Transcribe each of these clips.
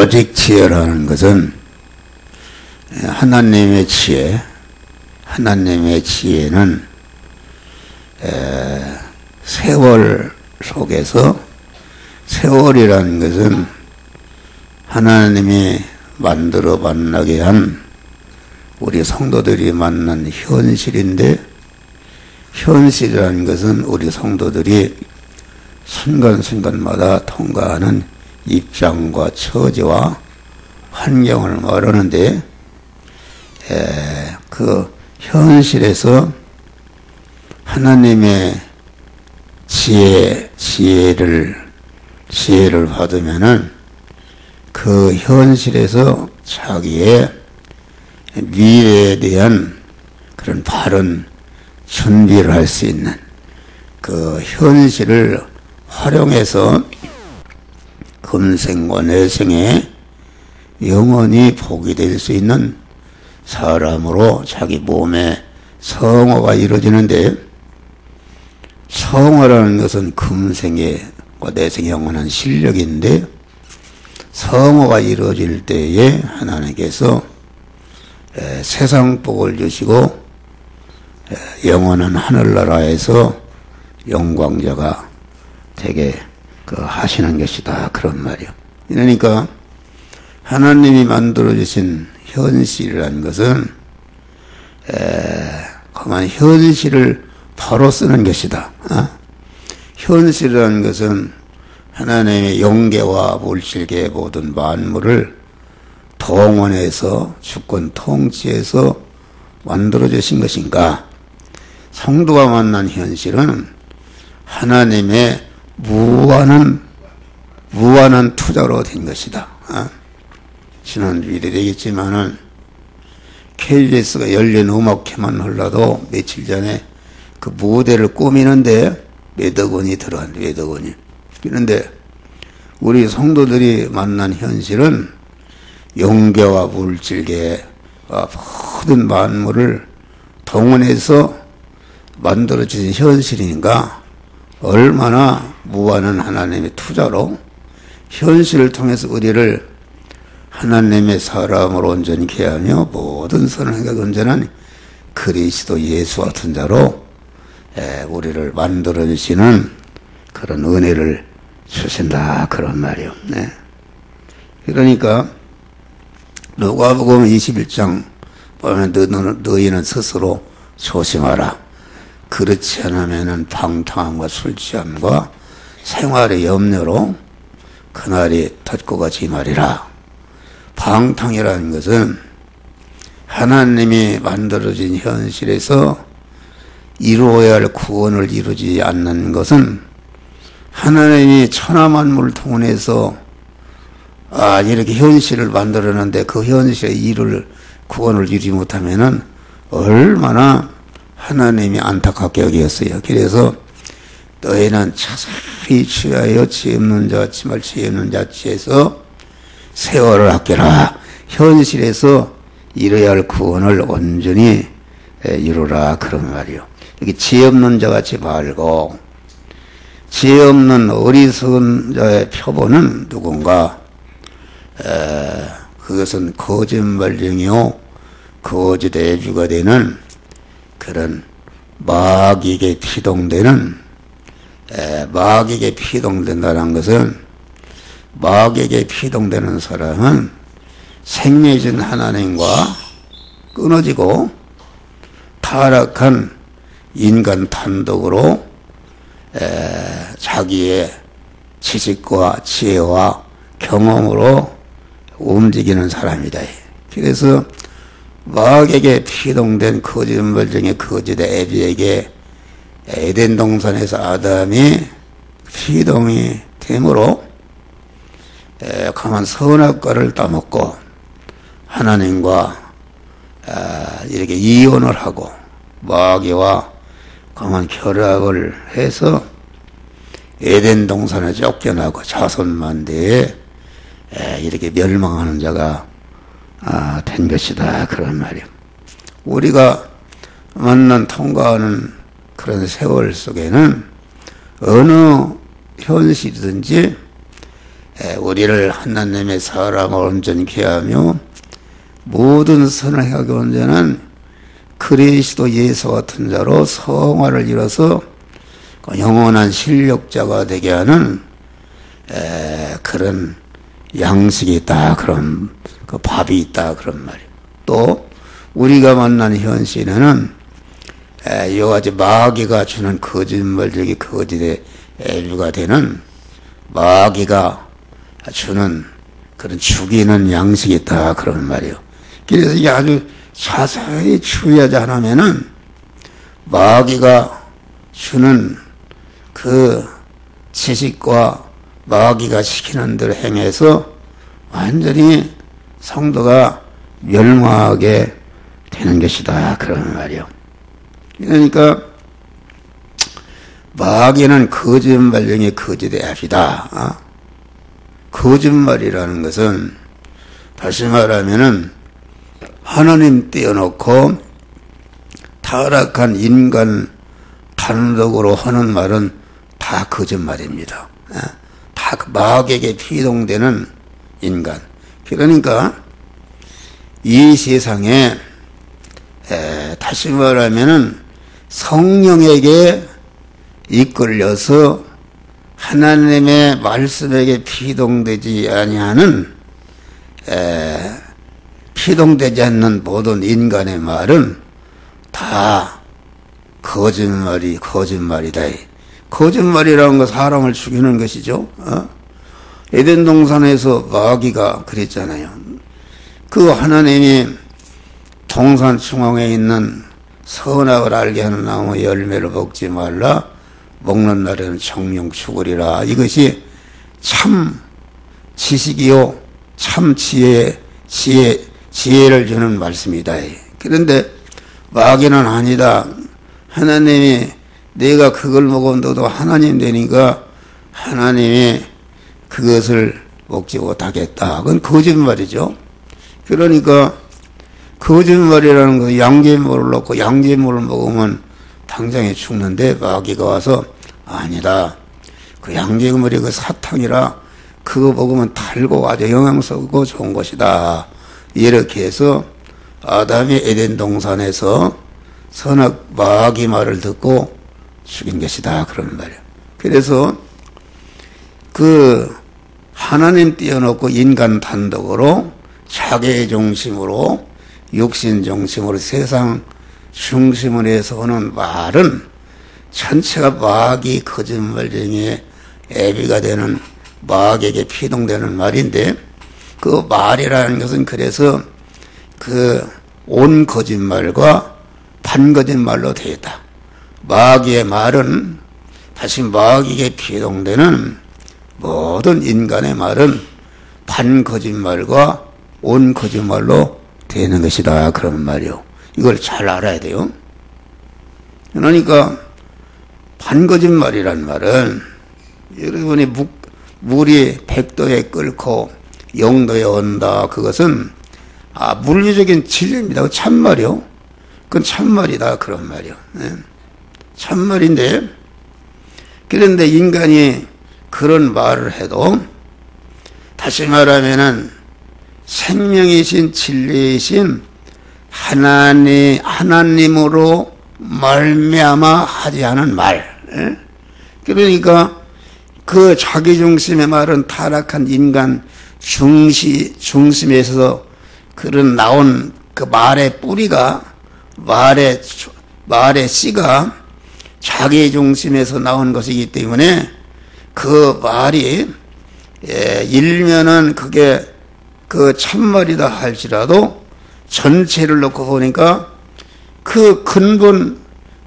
오직 지혜라는 것은 하나님의 지혜, 하나님의 지혜는 세월 속에서, 세월이라는 것은 하나님이 만들어 만나게 한 우리 성도들이 만난 현실인데, 현실이라는 것은 우리 성도들이 순간순간마다 통과하는 입장과 처지와 환경을 말하는데, 그 현실에서 하나님의 지혜를 받으면은 그 현실에서 자기의 미래에 대한 그런 바른 준비를 할 수 있는, 그 현실을 활용해서 금생과 내생에 영원히 복이 될 수 있는 사람으로 자기 몸에 성화가 이루어지는데, 성화라는 것은 금생과 내생에 영원한 실력인데, 성화가 이루어질 때에 하나님께서 세상 복을 주시고 영원한 하늘나라에서 영광자가 되게 하시는 것이다, 그런 말이요. 그러니까 하나님이 만들어주신 현실이라는 것은 그만 현실을 바로 쓰는 것이다. 현실이라는 것은 하나님의 영계와 물질계 모든 만물을 동원해서 주권 통치해서 만들어주신 것인가? 성도가 만난 현실은 하나님의 무한한 투자로 된 것이다. 지난주 일이 되겠지만은 KBS가 열린 음악회만 흘러도 며칠 전에 그 무대를 꾸미는데 몇억 원이 들어간, 몇억 원이. 그런데 우리 성도들이 만난 현실은 영계와 물질계와 모든 만물을 동원해서 만들어진 현실이니까 얼마나 무한한 하나님의 투자로 현실을 통해서 우리를 하나님의 사람으로 온전케 하며 모든 선행에 온전한 그리스도 예수 같은 자로 우리를 만들어주시는 그런 은혜를 주신다, 그런 말이요. 네. 그러니까 누가복음 21장 보면 너희는 스스로 조심하라. 그렇지 않으면은 방탕함과 술 취함과 생활의 염려로 그날이 덧고가 지말이라. 방탕이라는 것은 하나님이 만들어진 현실에서 이루어야 할 구원을 이루지 않는 것은, 하나님이 천하만물을 통해서 이렇게 현실을 만들었는데 그 현실의 구원을 이루지 못하면은 얼마나 하나님이 안타깝게 여기었어요. 그래서 너희는 자세히 취하여 지혜 없는 자, 치말 지혜 없는 자치에서 세월을 아껴라. 현실에서 이뤄야 할 구원을 온전히 이루라, 그런 말이요. 여기 지혜 없는 자같이 말고, 지혜 없는 어리석은 자의 표본은 누군가? 그것은 거짓말쟁이요 거짓 애주가 되는 그런 마귀에게 피동되는, 마귀에게 피동된다는 것은, 마귀에게 피동되는 사람은 생명이신 하나님과 끊어지고 타락한 인간 단독으로 자기의 지식과 지혜와 경험으로 움직이는 사람이다. 그래서 마귀에게 피동된 거짓말쟁이 거짓의 애비에게 에덴 동산에서 아담이 피동이 되므로 강한 선악과를 따먹고 하나님과 이렇게 이혼을 하고 마귀와 강한 결합을 해서 에덴 동산에 쫓겨나고 자손만대에 이렇게 멸망하는 자가 된 것이다, 그런 말이에요. 우리가 만난 통과하는 그런 세월 속에는 어느 현실이든지 우리를 하나님의 사랑을 온전케 하며 모든 선을 하고는 자는 그리스도 예수 같은 자로 성화를 이뤄서 영원한 실력자가 되게 하는 그런 양식이 있다, 그런 그 밥이 있다, 그런 말이에요. 또 우리가 만난 현실에는 여러 가지 마귀가 주는 거짓말적인 거짓의 애류가 되는 마귀가 주는 그런 죽이는 양식이 있다, 그런 말이에요. 그래서 이게 아주 자세히 주의하지 않으면은 마귀가 주는 그 지식과 마귀가 시키는 대로 행해서 완전히 성도가 멸망하게 되는 것이다, 그런 말이요. 그러니까 마귀는 거짓말쟁이 거짓의 앞이다. 거짓말이라는 것은 다시 말하면은 하나님 떼어놓고 타락한 인간 단독으로 하는 말은 다 거짓말입니다. 다 마귀에게 피동되는 인간. 그러니까 이 세상에 다시 말하면은 성령에게 이끌려서 하나님의 말씀에게 피동되지 아니하는 피동되지 않는 모든 인간의 말은 다 거짓말이다. 거짓말이라는 건 사람을 죽이는 것이죠. 에덴 동산에서 마귀가 그랬잖아요. 그 하나님이 동산 중앙에 있는 선악을 알게 하는 나무 열매를 먹지 말라. 먹는 날에는 정령 죽으리라. 이것이 참 지식이요, 참 지혜를 주는 말씀이다. 그런데 마귀는 아니다. 하나님이 내가 그걸 먹으면 너도 하나님 되니까 하나님이 그것을 먹지 못하겠다. 그건 거짓말이죠. 그러니까 거짓말이라는 거, 양잿물을 넣고 양잿물을 먹으면 당장에 죽는데 마귀가 와서 아니다. 그 양잿물이 그 사탕이라 그거 먹으면 달고 아주 영양소고 좋은 것이다. 이렇게 해서 아담이 에덴 동산에서 선악 마귀 말을 듣고 죽인 것이다, 그런 말이에요. 그래서 그 하나님 띄워놓고 인간 단독으로 자기 중심으로 육신 중심으로 세상 중심을 해서 하는 말은 전체가 마귀 거짓말쟁이의 애비가 되는 마귀에게 피동되는 말인데, 그 말이라는 것은 그래서 그 온 거짓말과 반 거짓말로 되어 있다. 마귀의 말은 다시 마귀에게 피동되는 모든 인간의 말은 반 거짓말과 온 거짓말로 되는 것이다, 그런 말이요. 이걸 잘 알아야 돼요. 그러니까 반 거짓말이란 말은 여러분이 물이 100도에 끓고 0도에 온다. 그것은 물리적인 진리입니다. 그 참말이요. 그건 참말이다, 그런 말이요. 참말인데, 그런데 인간이 그런 말을 해도 다시 말하면은 생명이신 진리이신 하나님으로 말미암아 하지 않은 말. 그러니까 그 자기 중심의 말은 타락한 인간 중심에서 그런 나온 그 말의 뿌리가 말의 씨가 자기 중심에서 나온 것이기 때문에 그 말이 일면은 그게 그 참말이다 할지라도 전체를 놓고 보니까 그 근본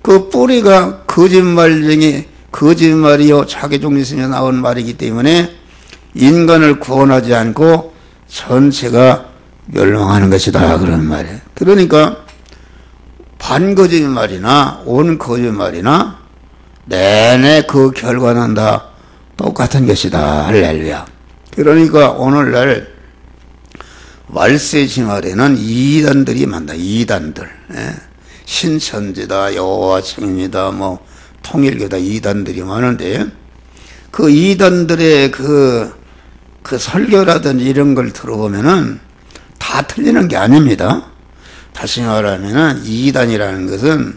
그 뿌리가 거짓말이요 자기 중심에서 나온 말이기 때문에 인간을 구원하지 않고 전체가 멸망하는 것이다, 그런 말이에요. 그러니까 반 거짓말이나 온 거짓말이나 내내 그 결과는 다 똑같은 것이다. 할렐루야. 그러니까 오늘날 말세지 말에는 이단들이 많다. 이단들. 신천지다, 여호와 증인이다, 뭐 통일교다, 이단들이 많은데 그 이단들의 그 그 설교라든지 이런 걸 들어보면은 다 틀리는 게 아닙니다. 다시 말하면은 이단이라는 것은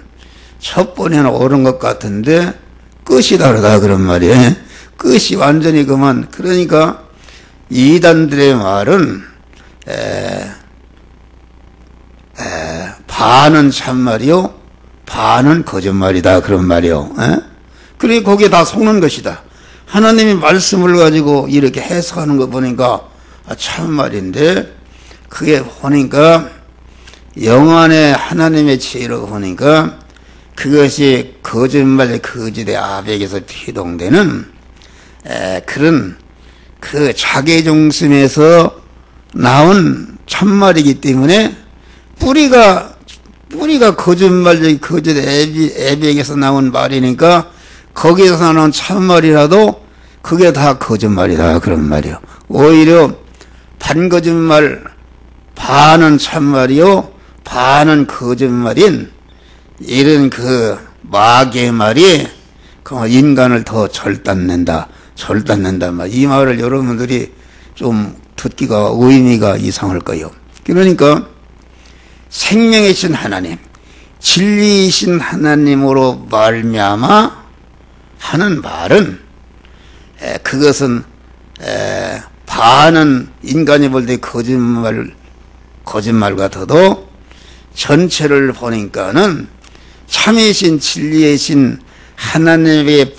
첫 번에는 옳은 것 같은데 끝이 다르다 그런 말이에요. 끝이 완전히 그만. 그러니까 이단들의 말은 반은 참말이요 반은 거짓말이다 그런 말이요. 그러니까 거기에 다 속는 것이다. 하나님이 말씀을 가지고 이렇게 해석하는 거 보니까 참말인데 그게 보니까 영안의 하나님의 지혜로 보니까 그것이 거짓말의 거짓의 아백에서 피동되는 그런 그 자기 중심에서 나온 참말이기 때문에 뿌리가 거짓말의 거짓의 애백에서 나온 말이니까 거기에서 나온 참말이라도 그게 다 거짓말이다 그런 말이요. 오히려 반거짓말 반은 참말이요 반은 거짓말인 이런 그 마귀의 말이 인간을 더 절단낸다 말. 이 말을 여러분들이 좀 듣기가 의미가 이상할 거예요. 그러니까 생명이신 하나님, 진리이신 하나님으로 말미암아 하는 말은 그것은 반은 인간이 볼 때 거짓말 같아도 전체를 보니까는 참이신 진리이신 하나님의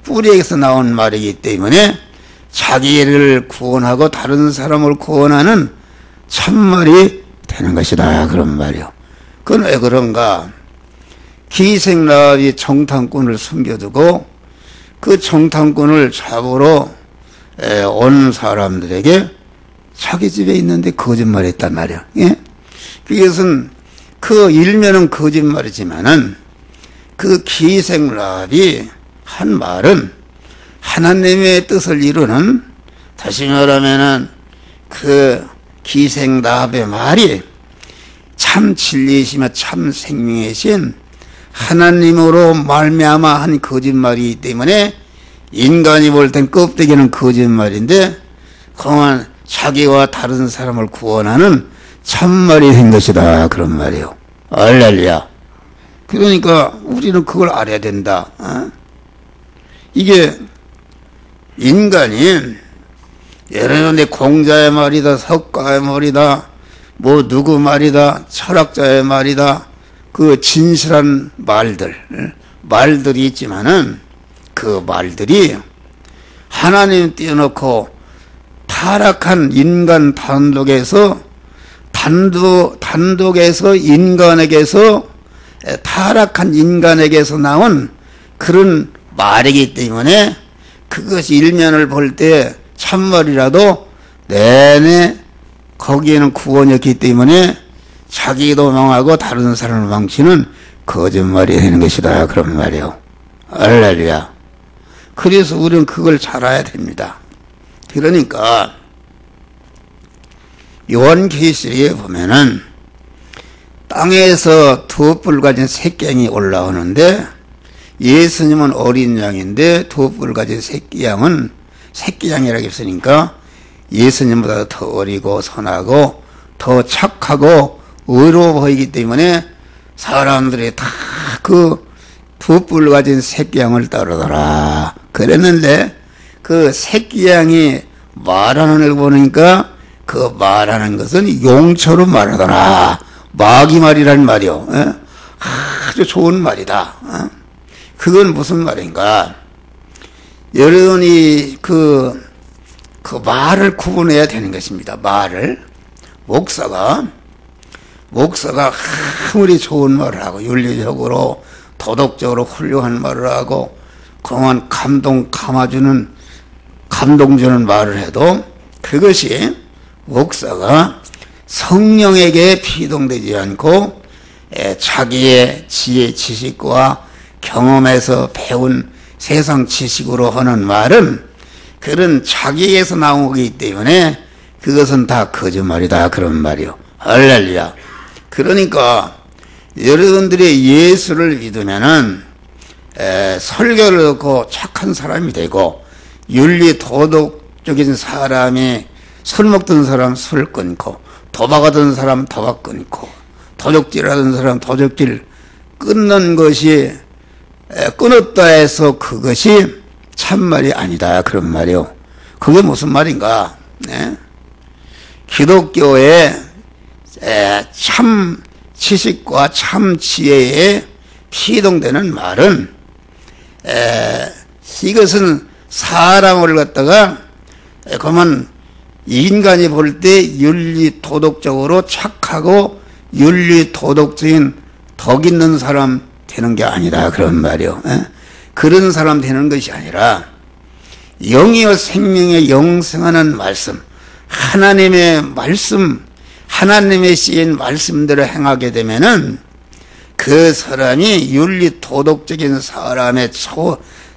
뿌리에서 나온 말이기 때문에 자기를 구원하고 다른 사람을 구원하는 참말이 되는 것이다 그런 말이요. 그건 왜 그런가? 기생라합이 정탐꾼을 숨겨두고 그 정탐꾼을 잡으러 온 사람들에게 자기 집에 있는데 거짓말했단 말이야. 예? 그것은 그 일면은 거짓말이지만은 그 기생라합이 한 말은 하나님의 뜻을 이루는, 다시 말하면은 그 기생라합의 말이 참 진리이시며 참 생명이신 하나님으로 말미암아 한 거짓말이기 때문에 인간이 볼 땐 껍데기는 거짓말인데 그만 자기와 다른 사람을 구원하는 참말이 된 것이다 그런 말이에요. 할렐루야. 그러니까 우리는 그걸 알아야 된다. 이게 인간이 예를 들어 공자의 말이다, 석가의 말이다, 뭐 누구 말이다, 철학자의 말이다, 그 진실한 말들이 있지만은 그 말들이 하나님 띄워놓고 타락한 인간 단독에서 인간에게서 타락한 인간에게서 나온 그런 말이기 때문에 그것이 일면을 볼 때 참말이라도 내내 거기에는 구원이었기 때문에 자기도 망하고 다른 사람을 망치는 거짓말이 되는 것이다 그런 말이에요. 할렐루야. 그래서 우리는 그걸 잘 알아야 됩니다. 그러니까 요한계시록에 보면은 땅에서 두 뿔 가진 새끼양이 올라오는데 예수님은 어린 양인데 두 뿔 가진 새끼양은 새끼양이라고 했으니까 예수님보다 더 어리고 선하고 더 착하고 의로워 보이기 때문에 사람들이 다 그 두 뿔 가진 새끼양을 따르더라 그랬는데 그 새끼양이 말하는 걸 보니까 그 말하는 것은 용처럼 말하더라. 마귀 말이란 말이요. 아주 좋은 말이다. 그건 무슨 말인가? 여러분이 그 말을 구분해야 되는 것입니다. 말을. 목사가 아무리 좋은 말을 하고 윤리적으로 도덕적으로 훌륭한 말을 하고 그만 감동 주는 말을 해도 그것이 목사가 성령에게 피동되지 않고 자기의 지혜 지식과 경험에서 배운 세상 지식으로 하는 말은 그런 자기에게서 나오기 때문에 그것은 다 거짓말이다 그런 말이요. 할렐루야. 그러니까 여러분들이 예수를 믿으면은 설교를 듣고 착한 사람이 되고 윤리 도덕 도덕적인 사람이 술 먹던 사람 술 끊고, 도박하던 사람 도박 끊고, 도적질하던 사람 도적질 끊는 것이, 끊었다 해서 그것이 참말이 아니다 그런 말이요. 그게 무슨 말인가? 네? 기독교의 참 지식과 참 지혜에 피동되는 말은, 이것은 사람을 갖다가 그만 인간이 볼 때 윤리 도덕적으로 착하고 윤리 도덕적인 덕 있는 사람 되는 게 아니라 그런 말이요. 그런 사람 되는 것이 아니라 영이요 생명에 영생하는 말씀, 하나님의 말씀, 하나님의 쓰인 말씀대로 행하게 되면은 그 사람이 윤리 도덕적인 사람의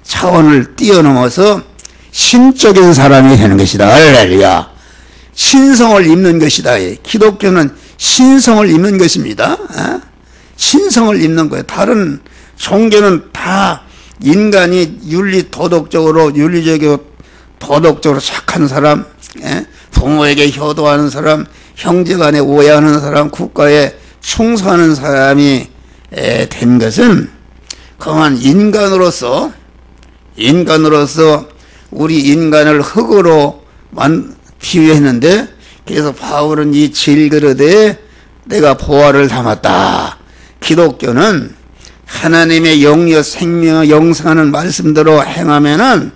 차원을 뛰어넘어서 신적인 사람이 되는 것이다. 할렐루야. 신성을 입는 것이다. 기독교는 신성을 입는 것입니다. 신성을 입는 거예요. 다른 종교는 다 인간이 윤리 도덕적으로, 윤리적이고 도덕적으로 착한 사람, 부모에게 효도하는 사람, 형제간에 오해하는 사람, 국가에 충성하는 사람이 된 것은 그만 인간으로서 우리 인간을 흙으로 비유했는데, 그래서 바울은 이 질그릇에 내가 보화를 담았다. 기독교는 하나님의 영이여 생명여 영생하는 말씀대로 행하면은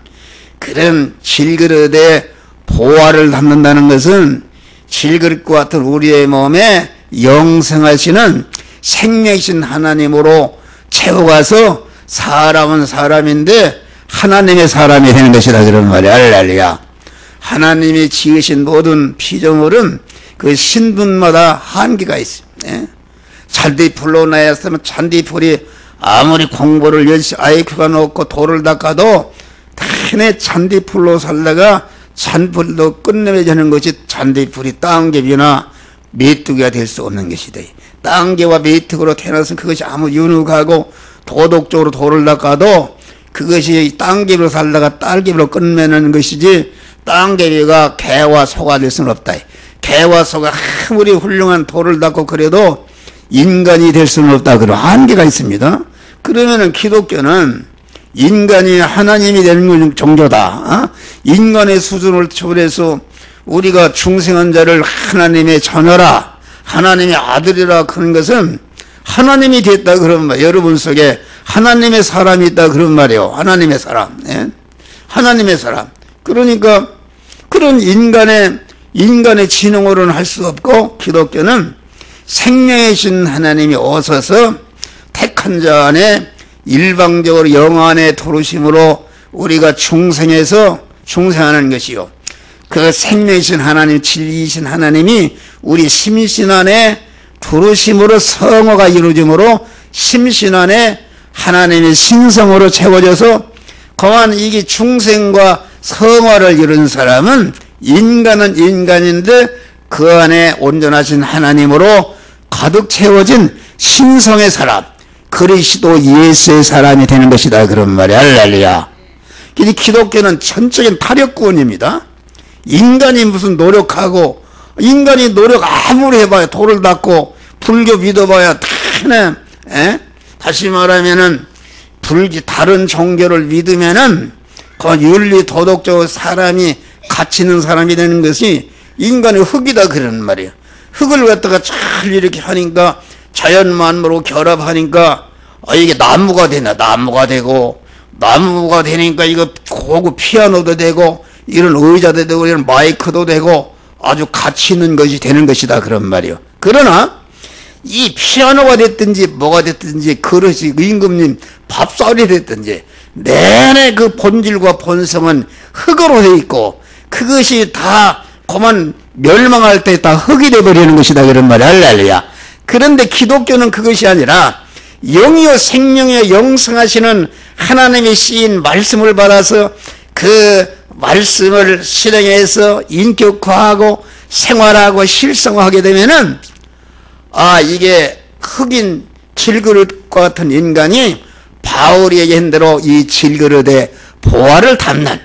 그런 질그릇에 보화를 담는다는 것은 질그릇과 같은 우리의 몸에 영생하시는 생명이신 하나님으로 채워가서 사람은 사람인데 하나님의 사람이 되는 것이다 그런 말이야. 할렐루야. 하나님이 지으신 모든 피조물은 그 신분마다 한계가 있습니다. 잔디풀로 나였으면 잔디풀이 아무리 공부를 열심히 IQ가 높고 돌을 닦아도 단에 잔디풀로 살다가 잔풀도 끝내자는 것이 잔디풀이 땅개비나 메뚜기가 될 수 없는 것이다. 땅개와 메뚜기로 태어나서 그것이 아무 윤곽하고 도덕적으로 돌을 닦아도 그것이 땅개비로 살다가 딸개비로 끝내는 것이지 땅개비가 개와 소가 될 수는 없다. 개와 소가 아무리 훌륭한 돌을 닦고 그래도 인간이 될 수는 없다. 그런 한계가 있습니다. 그러면은 기독교는 인간이 하나님이 되는 종교다. 인간의 수준을 초월해서 우리가 중생한 자를 하나님의 자녀라, 하나님의 아들이라 그런 것은 하나님이 됐다 그런 말. 여러분 속에 하나님의 사람이 있다 그런 말이에요. 하나님의 사람. 하나님의 사람. 그러니까 그런 인간의 지능으로는 할 수 없고, 기독교는 생명이신 하나님이 오셔서 택한 자 안에 일방적으로 영안의 도르심으로 우리가 중생하는 것이요. 그 생명이신 하나님, 진리이신 하나님이 우리 심신 안에 도르심으로 성화가 이루어짐으로 심신 안에 하나님의 신성으로 채워져서 그만 이게 중생과 성화를 이룬 사람은 인간은 인간인데 그 안에 온전하신 하나님으로 가득 채워진 신성의 사람, 그리스도 예수의 사람이 되는 것이다 그런 말이야. 할렐루야. 기독교는 전적인 타력구원입니다. 인간이 무슨 노력하고, 인간이 노력 아무리 해봐야 돌을 닦고 불교 믿어봐야 다네. 다시 말하면은 다른 종교를 믿으면은 그 윤리 도덕적으로 사람이 가치 있는 사람이 되는 것이 인간의 흙이다 그런 말이에요. 흙을 갖다가 잘 이렇게 하니까 자연 만물로 결합하니까 이게 나무가 되나, 나무가 되니까 이거 고급 피아노도 되고 이런 의자도 되고 이런 마이크도 되고 아주 가치 있는 것이 되는 것이다 그런 말이에요. 그러나 이 피아노가 됐든지 뭐가 됐든지 그릇이 임금님 밥상이 됐든지 내내 그 본질과 본성은 흙으로 돼 있고 그것이 다 그만 멸망할 때 다 흙이 돼버리는 것이다 그런 말이야. 할렐루야. 그런데 기독교는 그것이 아니라 영이요 생명이요 영생하시는 하나님의 씨인 말씀을 받아서 그 말씀을 실행해서 인격화하고 생활하고 실성화하게 되면은 이게 흙인 질그릇과 같은 인간이 바울이 얘기한 대로 이 질그릇에 보화를 담는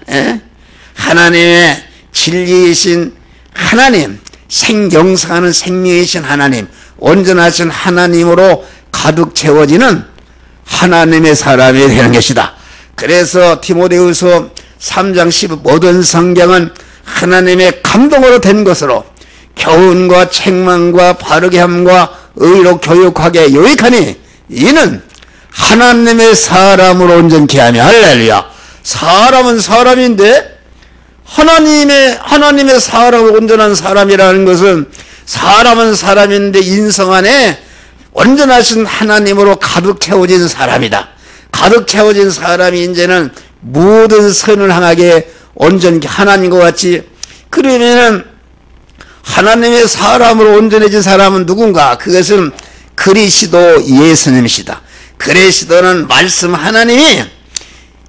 하나님의 진리이신 하나님, 영생하는 생명이신 하나님, 온전하신 하나님으로 가득 채워지는 하나님의 사람이 되는 것이다. 그래서 디모데후서 3장 10 모든 성경은 하나님의 감동으로 된 것으로 교훈과 책망과 바르게 함과 의로 교육하게 요익하니 이는 하나님의 사람으로 온전케 하며. 할렐루야. 사람은 사람인데 하나님의 사람으로 온전한 사람이라는 것은 사람은 사람인데 인성 안에 온전하신 하나님으로 가득 채워진 사람이다. 가득 채워진 사람이 이제는 모든 선을 향하게 온전히 하나님과 같이. 그러면은 하나님의 사람으로 온전해진 사람은 누군가? 그것은 그리스도 예수님이시다. 그리스도는 말씀 하나님이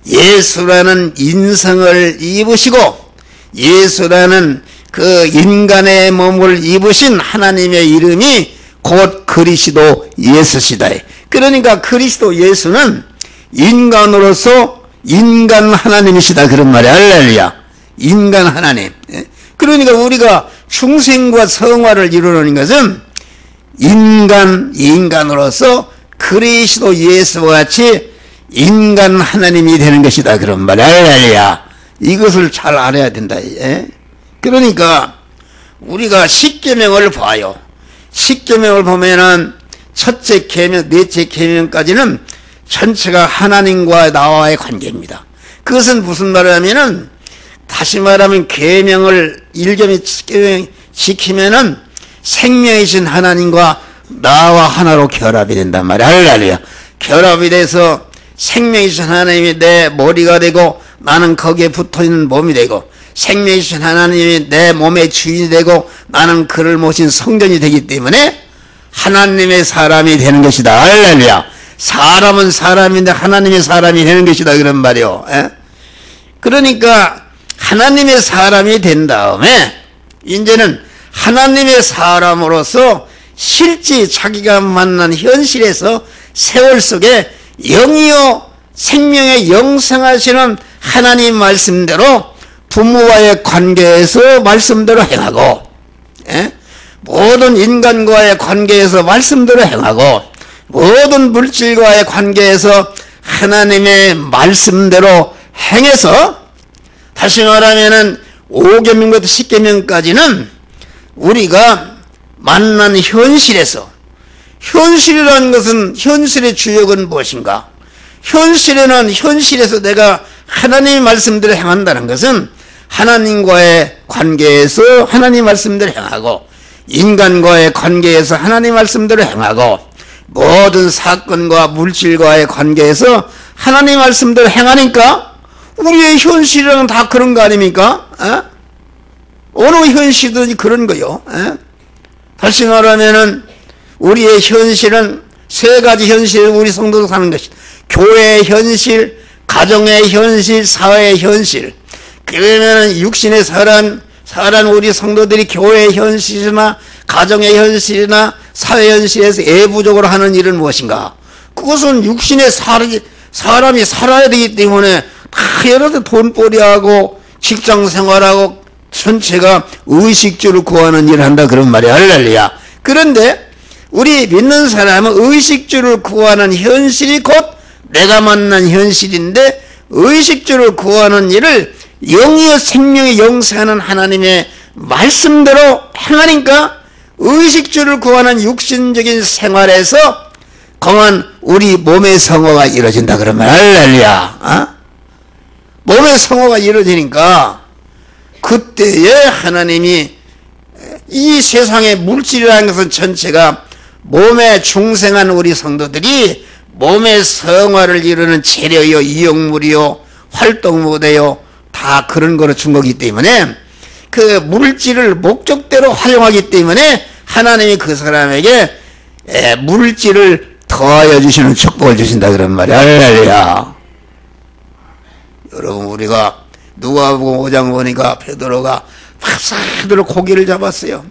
예수라는 인성을 입으시고 예수라는 그 인간의 몸을 입으신 하나님의 이름이 곧 그리스도 예수시다. 그러니까 그리스도 예수는 인간으로서 인간 하나님이시다, 그런 말이야. 할렐루야. 인간 하나님. 그러니까 우리가 중생과 성화를 이루는 것은 인간으로서 그리스도 예수와 같이 인간 하나님이 되는 것이다, 그런 말이야. 할렐루야. 이것을 잘 알아야 된다. 그러니까 우리가 십계명을 봐요. 십계명을 보면은 첫째 계명, 넷째 계명까지는 전체가 하나님과 나와의 관계입니다. 그것은 무슨 말이냐면은 다시 말하면 계명을 일겸이 지키면은 생명이신 하나님과 나와 하나로 결합이 된단 말이야. 할렐루야. 결합이 돼서 생명이신 하나님이 내 머리가 되고 나는 거기에 붙어있는 몸이 되고 생명이신 하나님이 내 몸의 주인이 되고 나는 그를 모신 성전이 되기 때문에 하나님의 사람이 되는 것이다. 할렐루야. 사람은 사람인데 하나님의 사람이 되는 것이다, 그런 말이요. 그러니까 하나님의 사람이 된 다음에 이제는 하나님의 사람으로서 실제 자기가 만난 현실에서 세월 속에 영이요 생명의 영생하시는 하나님 말씀대로 부모와의 관계에서 말씀대로 행하고, 모든 인간과의 관계에서 말씀대로 행하고, 모든 물질과의 관계에서 하나님의 말씀대로 행해서, 다시 말하면은 5계명부터 10계명까지는 우리가 만난 현실에서, 현실이라는 것은 현실의 주역은 무엇인가? 현실에서 내가 하나님의 말씀대로 행한다는 것은 하나님과의 관계에서 하나님 말씀대로 행하고, 인간과의 관계에서 하나님 말씀대로 행하고, 모든 사건과 물질과의 관계에서 하나님 말씀대로 행하니까 우리의 현실은 다 그런 거 아닙니까? 어느 현실이든지 그런 거요. 다시 말하면은 우리의 현실은 세 가지 현실을 우리 성도도 사는 것이다. 교회의 현실, 가정의 현실, 사회의 현실. 그러면은 육신의 사람 우리 성도들이 교회의 현실이나 가정의 현실이나 사회 현실에서 애부적으로 하는 일은 무엇인가? 그것은 육신의 사람이 살아야 되기 때문에 다 여러 대 돈벌이하고 직장 생활하고 전체가 의식주를 구하는 일을 한다, 그런 말이야. 할렐루야. 그런데 우리 믿는 사람은 의식주를 구하는 현실이 곧 내가 만난 현실인데, 의식주를 구하는 일을 영이여 생명의 영생하는 하나님의 말씀대로 행하니까 의식주를 구하는 육신적인 생활에서 강한 우리 몸의 성화가 이루어진다, 그러면 할렐루야. 몸의 성화가 이루어지니까 그때에 하나님이 이 세상의 물질이라는 것은 전체가 몸에 중생한 우리 성도들이 몸의 성화를 이루는 재료요, 이용물이요, 활동무대요, 다 그런 거로 준 거기 때문에 그 물질을 목적대로 활용하기 때문에 하나님이 그 사람에게 물질을 더하여 주시는 축복을 주신다, 그런 말이야. 할렐루야. 여러분, 우리가 누가복음 5장 보니까 베드로가 밥사들로 고기를 잡았어요.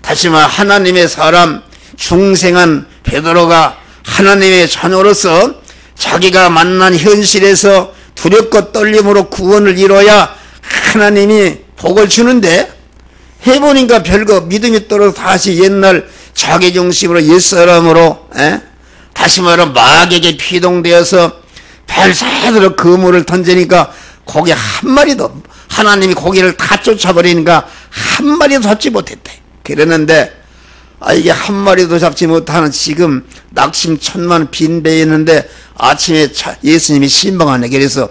다시 말 하나님의 사람 중생한 베드로가 하나님의 자녀로서 자기가 만난 현실에서 두렵고 떨림으로 구원을 이뤄야 하나님이 복을 주는데 해보니까 별거 믿음이 떨어져 다시 옛날 자기중심으로 옛사람으로 다시 말하면 마귀에게 피동되어서 별새대로 그물을 던지니까 고기 한 마리도 하나님이 고기를 다 쫓아버리니까 한 마리도 잡지 못했대. 그랬는데 이게 한 마리도 잡지 못하는 지금 낙심천만 빈배에 있는데 아침에 예수님이 신방하네. 그래서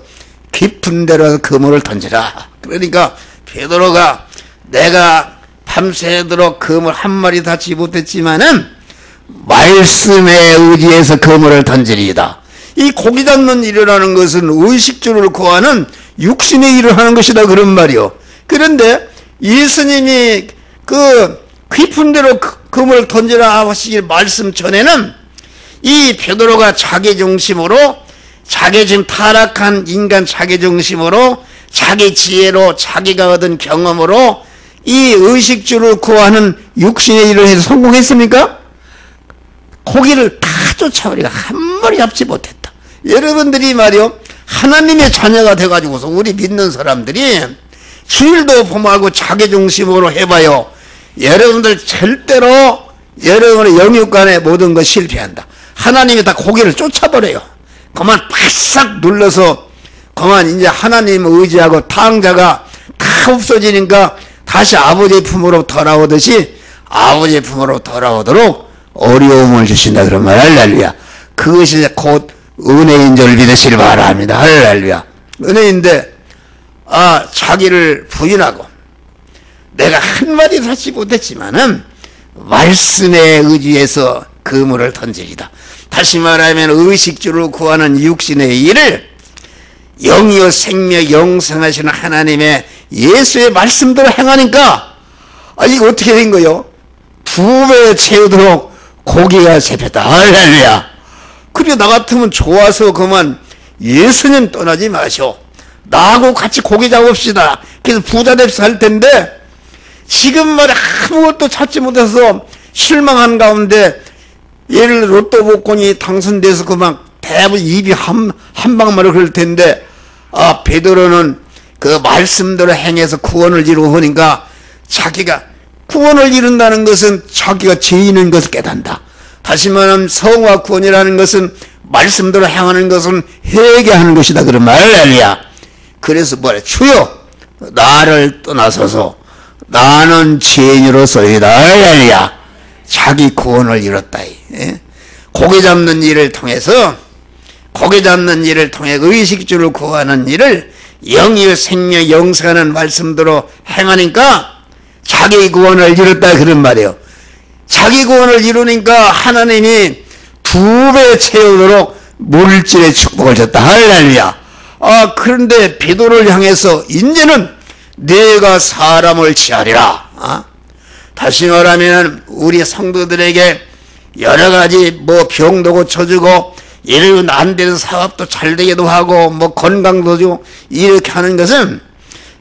깊은 데로 그물을 던지라. 그러니까 베드로가 내가 밤새도록 그물 한 마리 닿지 못했지만은 말씀에 의지해서 그물을 던지리이다. 이 고기 잡는 일이라는 것은 의식주를 구하는 육신의 일을 하는 것이다 그런 말이요. 그런데 예수님이 그 깊은 데로 그물을 던지라 하시길 말씀 전에는 이 베드로가 자기중심으로 자기 지금 타락한 인간 자기중심으로 자기 지혜로 자기가 얻은 경험으로 이 의식주를 구하는 육신의 일을 해서 성공했습니까? 고기를 다 쫓아버리고 한 마리 잡지 못했다. 여러분들이 말이요 하나님의 자녀가 돼가지고서 우리 믿는 사람들이 주일도 범하고 자기중심으로 해봐요. 여러분들 절대로 여러분의 영육간의 모든 것 실패한다. 하나님이 다 고기를 쫓아버려요. 그만 바싹 눌러서 그만 이제 하나님 의지하고 탕자가 다 없어지니까 다시 아버지의 품으로 돌아오듯이 아버지의 품으로 돌아오도록 어려움을 주신다 그러면 할렐루야. 그것이 곧 은혜인 줄 믿으시길 바랍니다. 할렐루야. 은혜인데 자기를 부인하고 내가 한 마디 하지 못했지만은 말씀에 의지해서 그물을 던지리다. 다시 말하면 의식주를 구하는 육신의 일을 영이요 생명 영생하시는 하나님의 예수의 말씀대로 행하니까 이거 어떻게 된 거요? 2배 채우도록 고기가 잡혔다. 할렐루야. 그래 나 같으면 좋아서 그만 예수님 떠나지 마시오. 나하고 같이 고기 잡읍시다. 그래서 부자 됩시다 할 텐데 지금 말에 아무것도 찾지 못해서 실망한 가운데 예를 들어 로또 복권이 당선돼서 그만 대부분 입이 한 방만을 그럴 텐데 베드로는 그 말씀대로 행해서 구원을 이루고 보니까 자기가 구원을 이룬다는 것은 자기가 죄인인 것을 깨닫는다. 다시 말하면 성화 구원이라는 것은 말씀대로 행하는 것은 회개하는 것이다. 그런 말이야. 그래서 뭐래? 주여 나를 떠나서서 나는 죄인으로서이다. 할렐루야. 자기 구원을 이뤘다. 고기 잡는 일을 통해서 의식주를 구하는 일을 영이요 생명 영생하는 말씀대로 행하니까 자기 구원을 이뤘다 그런 말이에요. 자기 구원을 이루니까 하나님이 2배 채우도록 물질의 축복을 줬다. 할렐루야. 그런데 베드로를 향해서 이제는 내가 사람을 취하리라. 다시 말하면 우리 성도들에게 여러 가지 병도 고쳐주고 이러면 안 되는 사업도 잘 되기도 하고 건강도 주고 이렇게 하는 것은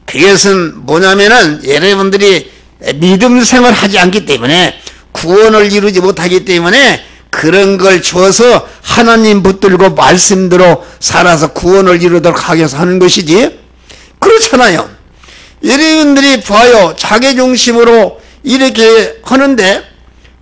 그것은 뭐냐면은 여러분들이 믿음 생활을 하지 않기 때문에 구원을 이루지 못하기 때문에 그런 걸 주어서 하나님 붙들고 말씀대로 살아서 구원을 이루도록 하기 위해서 하는 것이지 그렇잖아요. 여러분들이 봐요. 자기중심으로 이렇게 하는데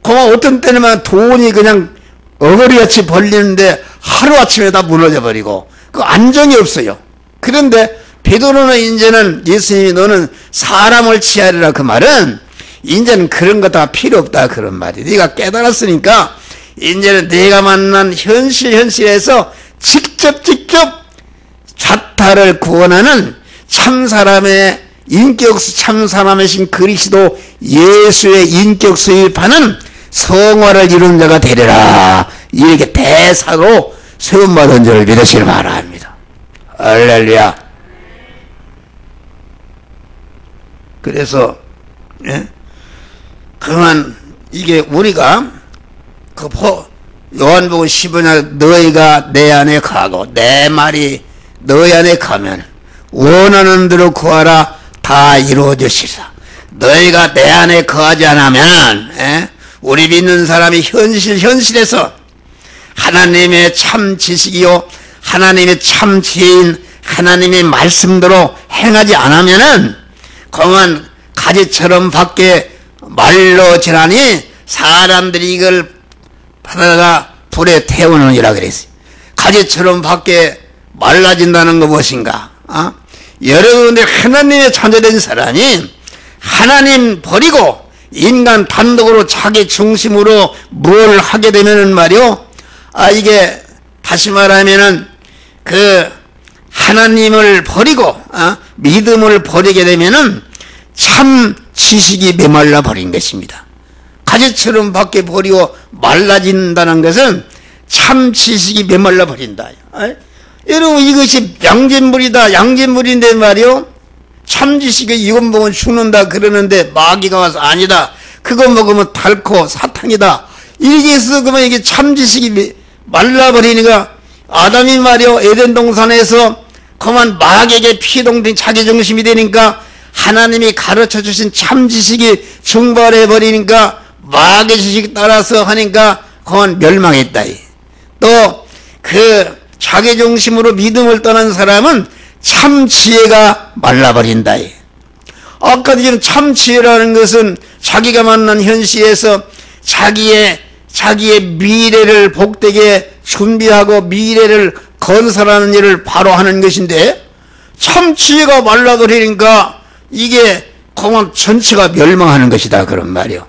그만 어떤 때는 돈이 그냥 어거리같이 벌리는데 하루아침에 다 무너져 버리고 그 안정이 없어요. 그런데 베드로는 이제는 예수님이 너는 사람을 취하리라 그 말은 이제는 그런 거 다 필요 없다 그런 말이. 네가 깨달았으니까 이제는 내가 만난 현실에서 직접 자타를 구원하는 참사람의 인격수 참사람이신 그리스도 예수의 인격 수입하는 성화를 이룬 자가 되리라. 이렇게 대사로 세움받은 줄 믿으시길 바랍니다. 할렐루야. 그래서 그만 이게 우리가 요한복음 15장 너희가 내 안에 가고 내 말이 너희 안에 가면 원하는 대로 구하라 다 이루어지시리라. 너희가 내 안에 거하지 않으면 우리 믿는 사람이 현실에서 하나님의 참 지식이요 하나님의 참 지혜인 하나님의 말씀대로 행하지 않으면은 그만 가지처럼 밖에 말로지라니 사람들이 이걸 받아다가 불에 태우느니라 그랬어요. 가지처럼 밖에 말라진다는 거 무엇인가? 여러분들 하나님의 자녀된 사람이 하나님 버리고 인간 단독으로 자기 중심으로 뭘 하게 되면은 말이요, 이게 다시 말하면은 그 하나님을 버리고 믿음을 버리게 되면은 참 지식이 메말라 버린 것입니다. 가지처럼 밖에 버리고 말라진다는 것은 참 지식이 메말라 버린다. 여러분, 이것이 양진물이다, 양진물인데 말이요, 참 지식이 이것 먹으면 죽는다 그러는데 마귀가 와서 아니다, 그거 먹으면 닳고 사탕이다, 이렇게 해서 그러면 이게 참 지식이 말라버리니까 아담이 말이요, 에덴 동산에서 그만 마귀에게 피동된 자기중심이 되니까 하나님이 가르쳐 주신 참 지식이 증발해 버리니까 마귀 지식 따라서 하니까 그만 멸망했다. 또 그 자기중심으로 믿음을 떠난 사람은 참 지혜가 말라버린다. 아까도 지금 참 지혜라는 것은 자기가 만난 현실에서 자기의 미래를 복되게 준비하고 미래를 건설하는 일을 바로 하는 것인데, 참 지혜가 말라버리니까 이게 그만 전체가 멸망하는 것이다 그런 말이요.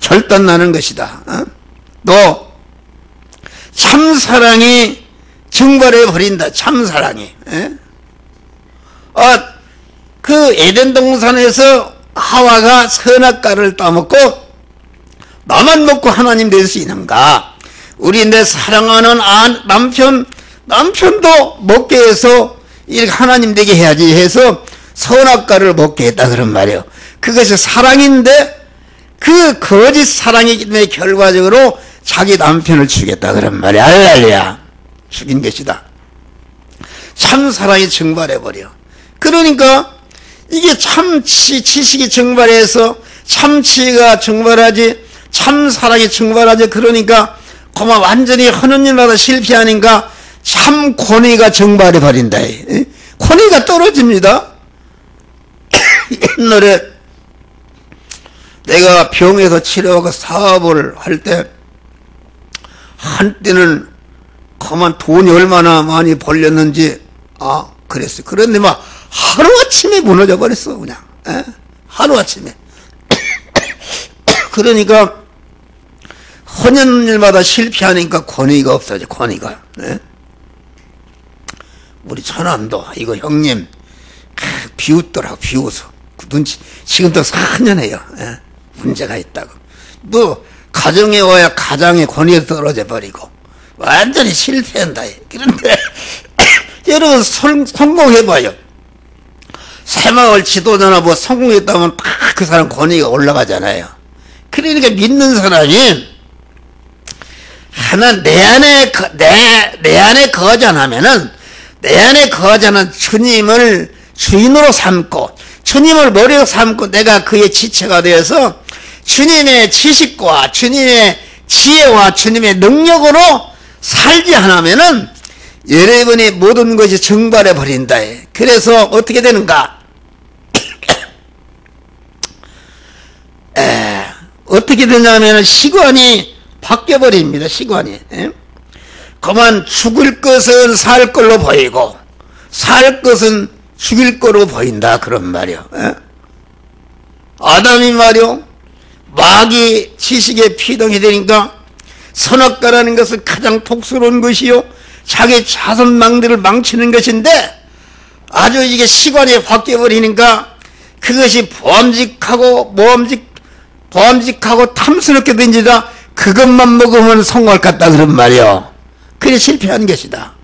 절단나는 것이다. 또 참사랑이 증발해 버린다. 참사랑이. 그 에덴 동산에서 하와가 선악과를 따먹고 나만 먹고 하나님 될 수 있는가? 우리 내 사랑하는 남편도 먹게 해서 이렇게 하나님 되게 해야지 해서 선악과를 먹게 했다 그런 말이에요. 그것이 사랑인데 그 거짓 사랑이기 때문에 결과적으로 자기 남편을 죽였다 그런 말이야. 알랄리야. 죽인 것이다. 참 사랑이 증발해버려. 그러니까 이게 참 지식이 증발해서 참 지혜가 증발하지, 참 사랑이 증발하지. 그러니까 그만 완전히 하는 일마다 실패하니까 참 권위가 증발해버린다. 권위가 떨어집니다. 옛날에 내가 병에서 치료하고 사업을 할 때 한때는 그만 돈이 얼마나 많이 벌렸는지 그랬어요. 그런데 막 하루아침에 무너져 버렸어. 그냥 하루아침에. 그러니까 하는 일마다 실패하니까 권위가 없어져. 권위가. 우리 천안도 이거 형님 비웃더라고. 비웃어. 그 눈치 지금도 4년 해요. 문제가 있다고. 뭐 가정에 와야 가장의 권위가 떨어져 버리고 완전히 실패한다. 그런데 여러분 성공해봐요. 새마을 지도자나 뭐 성공했다면 다 그 사람 권위가 올라가잖아요. 그러니까 믿는 사람이 하나 내 안에 거전하면은, 내 안에 거전한 주님을 주인으로 삼고 주님을 머리로 삼고 내가 그의 지체가 되어서 주님의 지식과 주님의 지혜와 주님의 능력으로 살지 않으면은 여러분의 모든 것이 증발해 버린다. 그래서 어떻게 되는가? 어떻게 되냐면 시관이 바뀌어 버립니다. 시관이. 그만 죽을 것은 살 걸로 보이고 살 것은 죽일 거로 보인다 그런 말이요. 아담이 말이요, 마귀 지식에 피동이 되니까 선악과라는 것은 가장 독스러운 것이요 자기 자손망들을 망치는 것인데, 아주 이게 시관이 바뀌어 버리니까 그것이 보암직하고 탐스럽게 된지다 그것만 먹으면 성공할 것 같다 그런 말이요. 그게 실패한 것이다.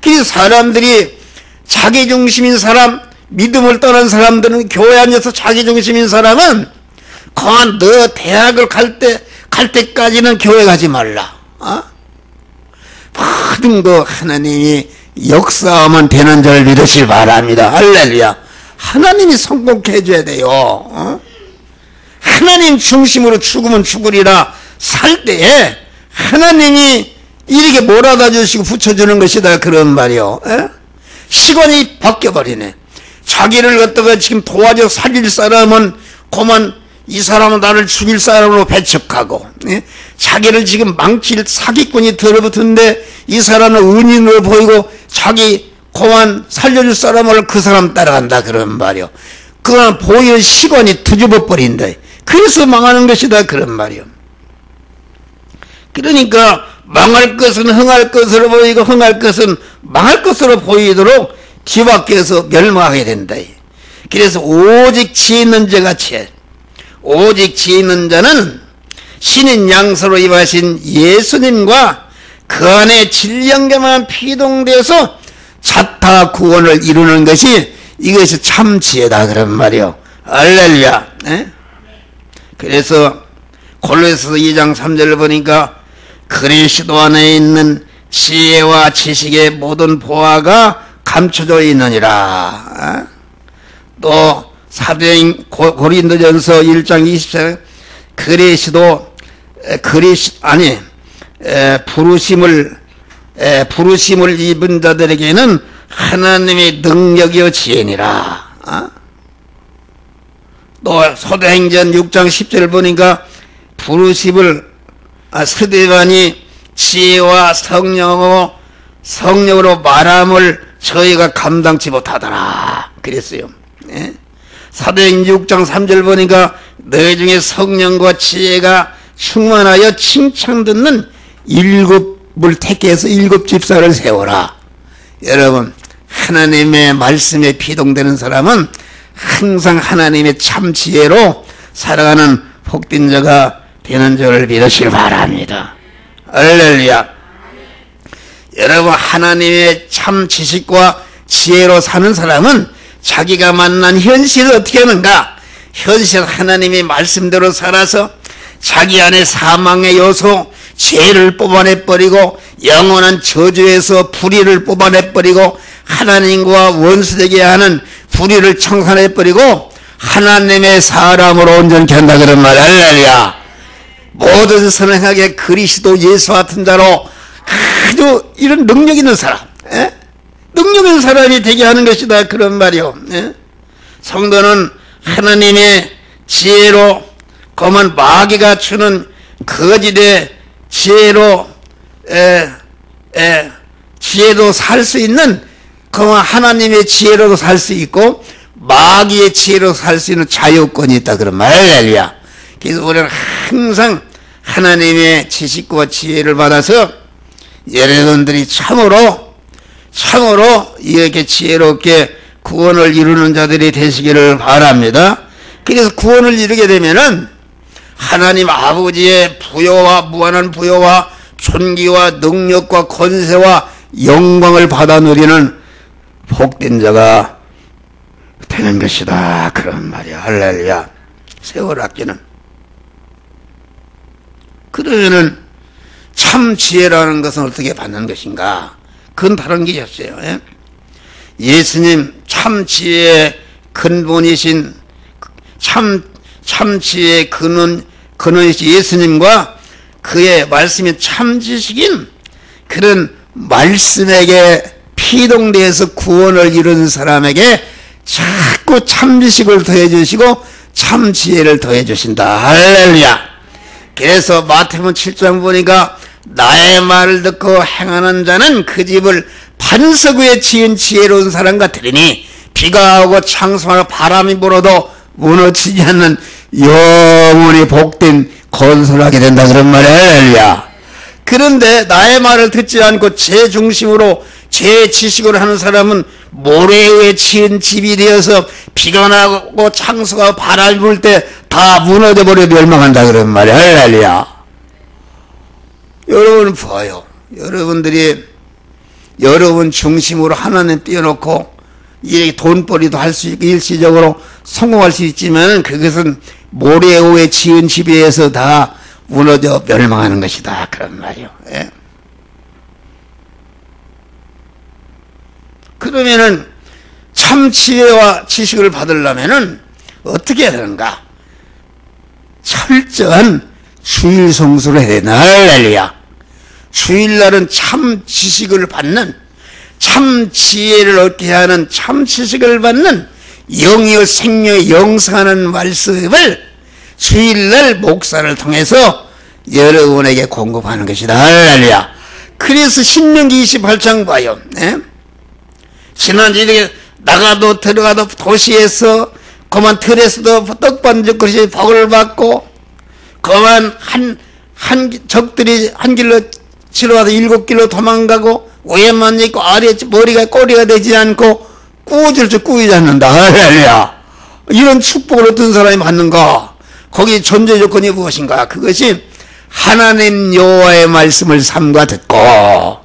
그래서 사람들이 자기중심인 사람, 믿음을 떠난 사람들은, 교회 안에서 자기중심인 사람은 그만 너 대학을 갈 때까지는 교회 가지 말라. 모든 거 하나님이 역사하면 되는 줄 믿으시기 바랍니다. 할렐루야. 하나님이 성공케 해줘야 돼요. 하나님 중심으로 죽으면 죽으리라 살 때에 하나님이 이렇게 몰아다 주시고 붙여주는 것이다 그런 말이요. 시간이 바뀌어버리네. 자기를 갖다가 지금 도와줘 살릴 사람은 그만 이 사람은 나를 죽일 사람으로 배척하고, 예? 자기를 지금 망칠 사기꾼이 들어붙은데 이 사람은 은인으로 보이고 자기 그만 살려줄 사람을 그 사람 따라간다 그런 말이요. 그건 보이는 시간이 뒤집어 버린다. 그래서 망하는 것이다 그런 말이요. 그러니까 망할 것은 흥할 것으로 보이고 흥할 것은 망할 것으로 보이도록 뒤바뀌어서 멸망하게 된다. 그래서 오직 지혜 있는 자가 지혜. 오직 지혜 있는 자는 신인 양서로 입하신 예수님과 그 안에 진령감한 피동되어서 자타 구원을 이루는 것이 이것이 참 지혜다 그런 말이요. 할렐루야. 그래서 골로새서 2장 3절을 보니까 그리스도 안에 있는 지혜와 지식의 모든 보화가 감춰져 있느니라. 또 사도행 고린도전서 1장 24절 부르심을 입은 자들에게는 하나님의 능력이요 지혜니라. 또 사도행전 6장 10절을 보니까 스데반이 지혜와 성령으로 말함을 저희가 감당치 못하더라 그랬어요. 예? 사도행전 6장 3절 보니까 너희 중에 성령과 지혜가 충만하여 칭찬 듣는 7을 택해서 7 집사를 세워라. 여러분, 하나님의 말씀에 피동되는 사람은 항상 하나님의 참 지혜로 살아가는 복된 자가 되는 줄을 믿으시길 바랍니다. 할렐루야. 여러분, 하나님의 참 지식과 지혜로 사는 사람은 자기가 만난 현실을 어떻게 하는가? 현실 하나님의 말씀대로 살아서 자기 안에 사망의 요소, 죄를 뽑아내버리고 영원한 저주에서 불의를 뽑아내버리고 하나님과 원수되게 하는 불의를 청산해버리고 하나님의 사람으로 온전케 한다 그런 말. 할렐루야. 모든 선행하게 그리스도 예수 같은 자로 아주 이런 능력 있는 사람, 능력 있는 사람이 되게 하는 것이다 그런 말이요. 성도는 하나님의 지혜로 검은 마귀가 주는 거짓의 지혜로 지혜도 살 수 있는 검은 하나님의 지혜로도 살 수 있고 마귀의 지혜로 살 수 있는 자유권이 있다 그런 말. 할렐루야. 그래서 우리는 항상 하나님의 지식과 지혜를 받아서 여러분들이 참으로 이렇게 지혜롭게 구원을 이루는 자들이 되시기를 바랍니다. 그래서 구원을 이루게 되면은 하나님 아버지의 부여와 무한한 부여와 존귀와 능력과 권세와 영광을 받아 누리는 복된 자가 되는 것이다 그런 말이야. 할렐루야. 세월 아끼는. 그러면은 참 지혜라는 것은 어떻게 받는 것인가? 그건 다른 게 없어요. 예수님 참 지혜의 근본이신 참 지혜의 근원이신 예수님과 그의 말씀이 참 지식인 그런 말씀에게 피동되어서 구원을 이루는 사람에게 자꾸 참 지식을 더해 주시고 참 지혜를 더해 주신다. 할렐루야. 그래서 마태복음 7장 보니까 나의 말을 듣고 행하는 자는 그 집을 반석 위에 지은 지혜로운 사람 같으리니 비가 오고 창수하고 바람이 불어도 무너지지 않는 영원히 복된 건설하게 된다 그런 말이야. 할렐루야. 그런데 나의 말을 듣지 않고 제 중심으로 제 지식으로 하는 사람은 모래 위에 지은 집이 되어서 비가 나고 창수가 바람이 불 때 다 무너져 버려 멸망한다 그런 말이야. 할렐루야. 여러분 봐요. 여러분들이 여러분 중심으로 하나님 띄워놓고 이렇게 돈벌이도 할 수 있고 일시적으로 성공할 수 있지만 그것은 모래 위에 지은 집에 의해서 다 무너져 멸망하는 것이다 그런 말이요. 그러면은 참 지혜와 지식을 받으려면은 어떻게 해야 되는가? 철저한 주일 성수를 해야 되나? 할렐루야. 주일날은 참 지식을 받는 참 지혜를 얻게 하는 참 지식을 받는 영이요 생명의 영성하는 말씀을 주일날 목사를 통해서 여러분에게 공급하는 것이다. 할렐루야. 그래서 신명기 28장 봐요. 지난주에 이렇게 나가도 들어가도 도시에서 그만 틀에서도 떡반죽 그릇이 복을 받고 그만 적들이 한 길로 치러와서 7길로 도망가고 위에만 있고 아래 머리가 꼬리가 되지 않고 꾸질줄 꾸이지 않는다. 할렐루야. 이런 축복을 어떤 사람이 받는가? 거기 존재 조건이 무엇인가? 그것이 하나님 여호와의 말씀을 삼가 듣고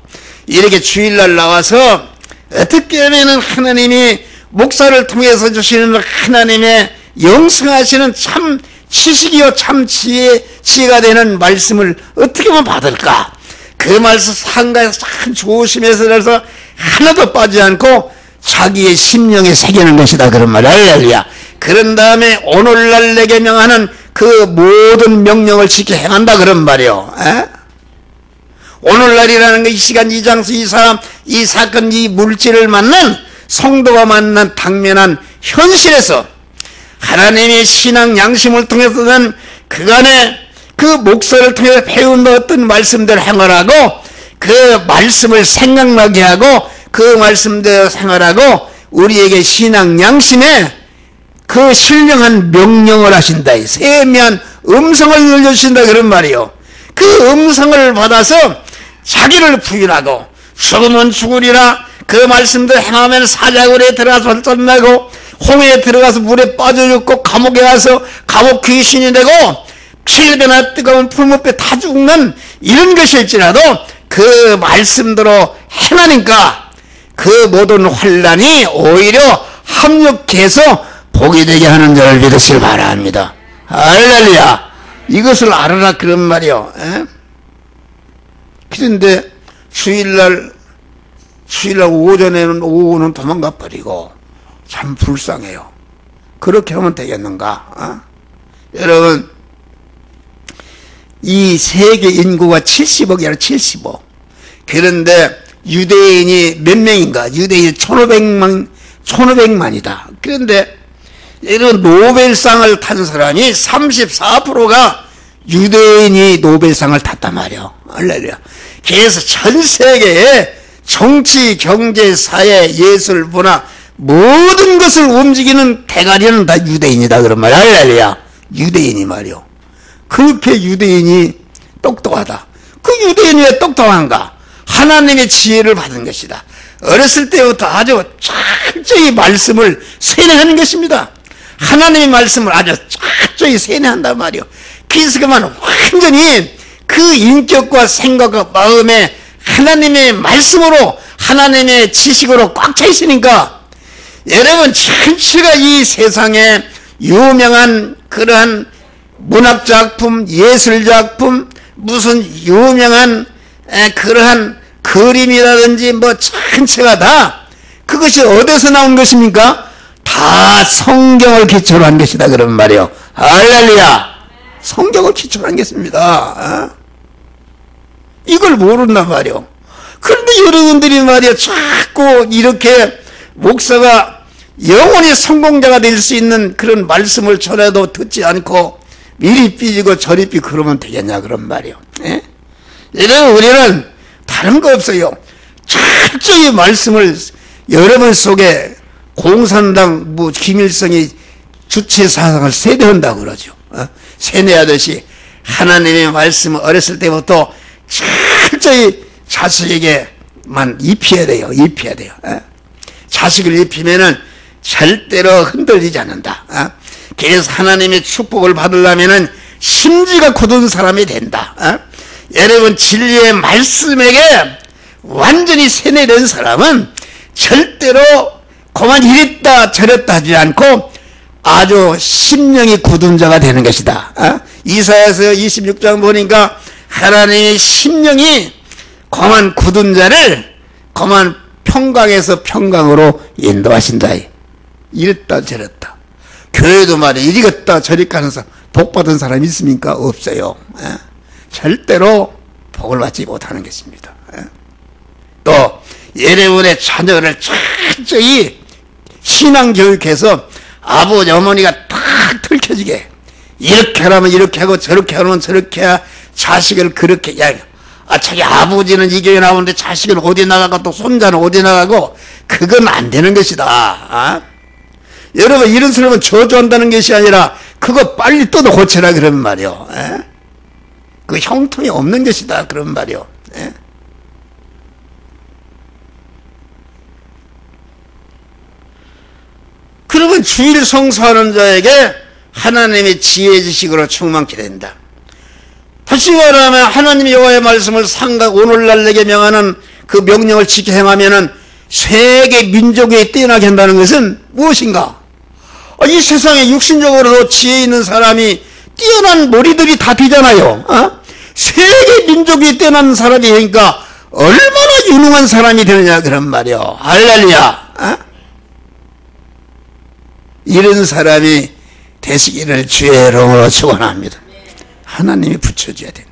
이렇게 주일날 나와서 어떻게 하면은 하나님이 목사를 통해서 주시는 하나님의 영성하시는 참 지식이요 참 지혜가 되는 말씀을 어떻게 하면 받을까? 그 말씀 상가에서 참 조심해서 그래서 하나도 빠지지 않고 자기의 심령에 새기는 것이다. 그런 말. 할렐루야. 그런 다음에 오늘날 내게 명하는 그 모든 명령을 지켜 행한다. 그런 말이요. 오늘날이라는 거 이 시간 이 장소 이 사람 이 사건 이 물질을 만난 성도가 만난 당면한 현실에서 하나님의 신앙 양심을 통해서는 그간의 그 목사를 통해서 배운 어떤 말씀대로 행하라고 그 말씀을 생각나게 하고 그 말씀대로 생활하고 우리에게 신앙 양심에 그 신령한 명령을 하신다. 세미한 음성을 들려주신다. 그런 말이요. 그 음성을 받아서 자기를 부인하고 죽으면 죽으리라 그 말씀대로 행하면 사자굴에 들어가서 쫓나고 홍해에 들어가서 물에 빠져 죽고 감옥에 가서 감옥 귀신이 되고 7배나 뜨거운 풀무배 다 죽는 이런 것일지라도 그 말씀대로 행하니까 그 모든 환난이 오히려 합력해서 복이 되게 하는 자를 믿으시길 바랍니다. 할렐루야. 이것을 알아라 그런 말이요. 그런데 주일날 오후는 도망가 버리고 참 불쌍해요. 그렇게 하면 되겠는가? 여러분 이 세계 인구가 70억이라 70억. 그런데 유대인이 몇 명인가? 유대인이 1500만이다. 그런데 이런 노벨상을 탄 사람이 34%가 유대인이 노벨상을 탔단 말이야. 할렐루야. 그래서 전 세계에 정치, 경제, 사회, 예술, 문화 모든 것을 움직이는 대가리는 다 유대인이다. 그런 말이야. 할렐루야. 유대인이 말이요. 그렇게 유대인이 똑똑하다. 그 유대인이 왜 똑똑한가? 하나님의 지혜를 받은 것이다. 어렸을 때부터 아주 철저히 말씀을 세뇌하는 것입니다. 하나님의 말씀을 아주 철저히 세뇌한단 말이요. 그래서 그만 완전히 그 인격과 생각과 마음에 하나님의 말씀으로 하나님의 지식으로 꽉 차 있으니까 여러분 전체가 이 세상에 유명한 그러한 문학작품, 예술작품, 무슨 유명한 그러한 그림이라든지 뭐 전체가 다 그것이 어디서 나온 것입니까? 다 성경을 기초로 한 것이다. 그런 말이요. 할렐루야. 성경을 기초로 한 것입니다. 이걸 모른단 말이요. 그런데 여러분들이 말이야 자꾸 이렇게 목사가 영원히 성공자가 될 수 있는 그런 말씀을 전해도 듣지 않고 이리 삐지고 저리 삐 그러면 되겠냐 그런 말이요. 여러분 우리는 다른 거 없어요. 철저히 말씀을 여러분 속에 공산당 김일성이 주체 사상을 세뇌한다고 그러죠. 세뇌하듯이 하나님의 말씀을 어렸을 때부터 철저히 자식에게만 입혀야 돼요. 입혀야 돼요. 자식을 입히면은 절대로 흔들리지 않는다. 그래서 하나님의 축복을 받으려면은 심지가 굳은 사람이 된다. 여러분 진리의 말씀에게 완전히 세뇌된 사람은 절대로 그만 이랬다 저랬다 하지 않고 아주 심령이 굳은 자가 되는 것이다. 이사야서 26장 보니까 하나님의 심령이 그만 굳은 자를 그만 평강에서 평강으로 인도하신다. 이랬다 저랬다. 교회도 말이야 이리갔다 저리 가는 사람 복받은 사람이 있습니까? 없어요. 절대로 복을 받지 못하는 것입니다. 또 여러분의 자녀를 철저히 신앙교육해서 아버지 어머니가 탁 들켜지게 이렇게 하면 이렇게 하고 저렇게 하면 저렇게 해야 자식을 그렇게 자기 아버지는 이 교회 나오는데 자식은 어디 나가고 또 손자는 어디 나가고 그건 안 되는 것이다. 여러분 이런 사람은 저주한다는 것이 아니라 그거 빨리 뜯어 고쳐라 그런 말이요. 그 형통이 없는 것이다 그런 말이요. 그러면 주일 성수하는 자에게 하나님의 지혜 지식으로 충만케 된다. 다시 말하면 하나님 여호와의 말씀을 상각 오늘날 내게 명하는 그 명령을 지켜 행하면은 세계 민족에 뛰어나게 한다는 것은 무엇인가? 이 세상에 육신적으로도 지혜 있는 사람이 뛰어난 머리들이 다 되잖아요. 세계 민족이 뛰어난 사람이 되니까 얼마나 유능한 사람이 되느냐 그런 말이요. 할렐루야. 이런 사람이 되시기를 주의 이름으로 축원합니다. 하나님이 붙여줘야 된다.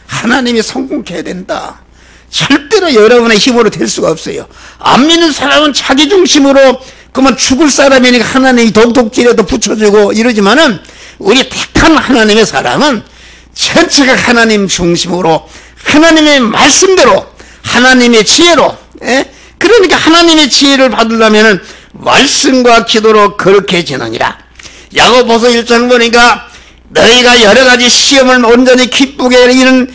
하나님이 성공케 해야 된다. 절대로 여러분의 힘으로 될 수가 없어요. 안 믿는 사람은 자기 중심으로 그만 죽을 사람이니까 하나님이 독독질에도 붙여주고 이러지만은 우리 택한 하나님의 사람은 전체가 하나님 중심으로 하나님의 말씀대로 하나님의 지혜로 그러니까 하나님의 지혜를 받으려면은 말씀과 기도로 그렇게 지느니라. 야고보서 1장 보니까 너희가 여러 가지 시험을 온전히 기쁘게 이는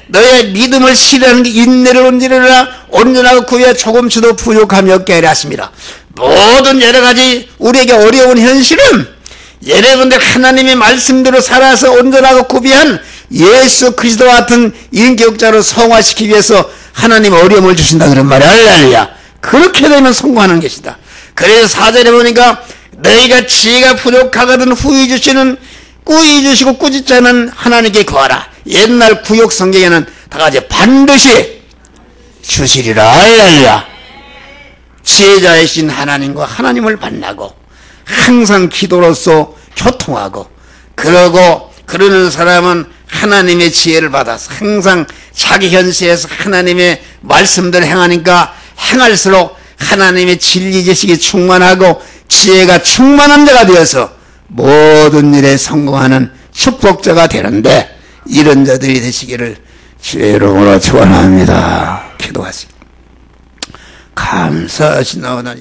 너의 믿음을 실현하는 인내를 온전하라 온전하고 그에 조금씩도 부족함이 없게 하려 하십니다. 모든 여러 가지 우리에게 어려운 현실은 여러분들 하나님의 말씀대로 살아서 온전하고 구비한 예수 그리스도 같은 인격자로 성화시키기 위해서 하나님 어려움을 주신다 그런 말이야. 할렐루야. 그렇게 되면 성공하는 것이다. 그래서 4절에 보니까 너희가 지혜가 부족하거든 후히 주시는 꾸이 주시고 꾸짖지 않은 하나님께 구하라. 옛날 구역 성경에는 다 같이 반드시 주시리라. 할렐루야. 지혜자이신 하나님과 하나님을 만나고 항상 기도로서 교통하고 그러는 사람은 하나님의 지혜를 받아서 항상 자기 현세에서 하나님의 말씀대로 행하니까 행할수록 하나님의 진리 지식이 충만하고 지혜가 충만한 자가 되어서 모든 일에 성공하는 축복자가 되는데 이런 자들이 되시기를 주의 이름으로 축원합니다. 기도하시고 감사하시나오다.